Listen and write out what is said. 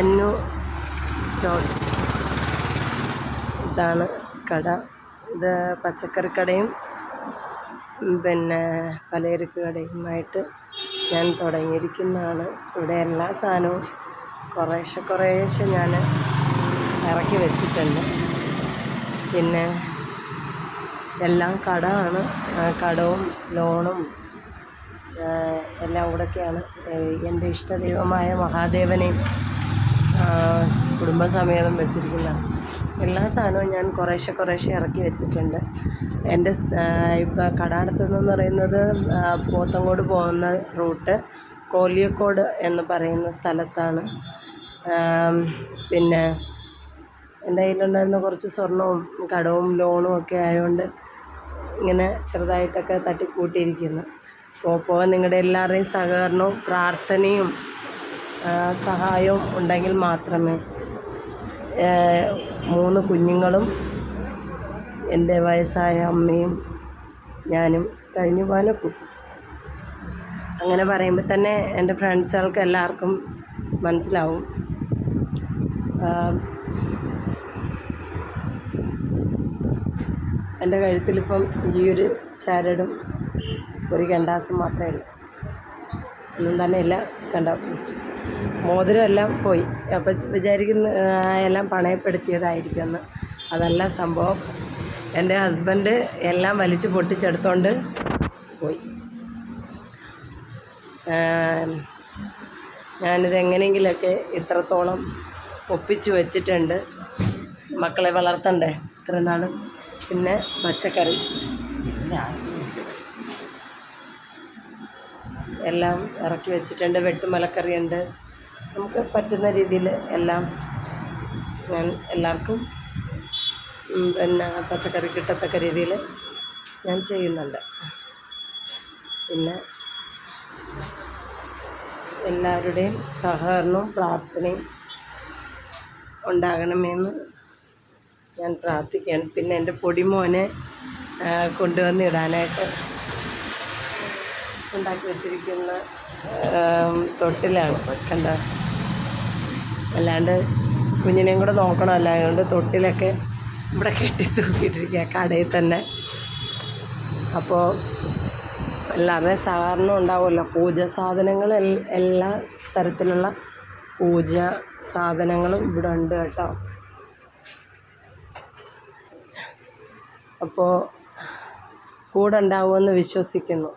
മന്നു stones. ഇതാണ് കട. ഇത് പച്ചക്കറിക്കടയും പിന്നെ പലചരക്ക് കടയുമായിട്ട് ഞാൻ തുടങ്ങിയിരിക്കുന്നതാണ്. ഇവിടെ എല്ലാ സാധനവും കുറേശ്ശെ ഞാൻ ഇറക്കി വെച്ചിട്ടുണ്ട്. പിന്നെ എല്ലാം കടമാണ്. കടവും ലോണും എല്ലാം കൂടെയൊക്കെയാണ്. എൻ്റെ ഇഷ്ടദൈവമായ മഹാദേവനെയും കുടുംബസമേതം വെച്ചിരിക്കുന്നതാണ്. എല്ലാ സാധനവും ഞാൻ കുറേശ്ശെ ഇറക്കി വെച്ചിട്ടുണ്ട്. എൻ്റെ ഇപ്പോൾ കട നടത്തുന്നതെന്ന് പറയുന്നത് പോത്തങ്കോട് പോകുന്ന റൂട്ട് കോലിയക്കോട് എന്ന് പറയുന്ന സ്ഥലത്താണ്. പിന്നെ എൻ്റെ കയ്യിലുണ്ടായിരുന്ന കുറച്ച് സ്വർണവും കടവും ലോണും ഒക്കെ ആയതുകൊണ്ട് ഇങ്ങനെ ചെറുതായിട്ടൊക്കെ തട്ടിക്കൂട്ടിയിരിക്കുന്നു. പോകാൻ നിങ്ങളുടെ എല്ലാവരുടെയും സഹകരണവും പ്രാർത്ഥനയും സഹായവും ഉണ്ടെങ്കിൽ മാത്രമേ 3 കുഞ്ഞുങ്ങളും എൻ്റെ വയസ്സായ അമ്മയും ഞാനും കഴിഞ്ഞു പോകാനൊക്കെ. അങ്ങനെ പറയുമ്പോൾ തന്നെ എൻ്റെ ഫ്രണ്ട്സുകൾക്ക് എല്ലാവർക്കും മനസ്സിലാവും. എൻ്റെ കഴുത്തിലിപ്പം ഈ ഒരു ചരടും ഒരു കണ്ടാസും മാത്രമേ ഉള്ളൂ. ഒന്നും തന്നെ ഇല്ല. കണ്ട മോതിരം എല്ലാം പോയി. അപ്പം വിചാരിക്കുന്ന എല്ലാം പണയപ്പെടുത്തിയതായിരിക്കുമെന്ന്. അതല്ല സംഭവം. എൻ്റെ ഹസ്ബൻഡ് എല്ലാം വലിച്ചു പൊട്ടിച്ചെടുത്തോണ്ട് പോയി. ഞാനിത് എങ്ങനെയെങ്കിലുമൊക്കെ ഇത്രത്തോളം ഒപ്പിച്ചു വച്ചിട്ടുണ്ട്. മക്കളെ വളർത്തണ്ടേ ഇത്ര നാളും. പിന്നെ പച്ചക്കറി എല്ലാം ഇറക്കി വെച്ചിട്ടുണ്ട്. വെട്ടുമലക്കറിയുണ്ട്. നമുക്ക് പറ്റുന്ന രീതിയിൽ എല്ലാം ഞാൻ എല്ലാവർക്കും പിന്നെ പച്ചക്കറി കിട്ടത്തക്ക രീതിയിൽ ഞാൻ ചെയ്യുന്നുണ്ട്. പിന്നെ എല്ലാവരുടെയും സഹകരണവും പ്രാർത്ഥനയും ഉണ്ടാകണമെന്ന് ഞാൻ പ്രാർത്ഥിക്കുകയാണ്. പിന്നെ എൻ്റെ പൊടിമോനെ കൊണ്ടുവന്ന് ഇടാനായിട്ട് ഉണ്ടാക്കി വെച്ചിരിക്കുന്ന തൊട്ടിലാണ്. കണ്ട, അല്ലാണ്ട് കുഞ്ഞിനെയും കൂടെ നോക്കണമല്ലോ. അതുകൊണ്ട് തൊട്ടിലൊക്കെ ഇവിടെ കെട്ടി തൂക്കിയിട്ടിരിക്കുക കടയിൽ തന്നെ. അപ്പോൾ എല്ലാവരുടെയും സഹകരണം ഉണ്ടാവുമല്ലോ. പൂജ സാധനങ്ങൾ എല്ലാ തരത്തിലുള്ള പൂജ സാധനങ്ങളും ഇവിടെ ഉണ്ട് കേട്ടോ. അപ്പോൾ കൂടെ ഉണ്ടാവുമെന്ന് വിശ്വസിക്കുന്നു.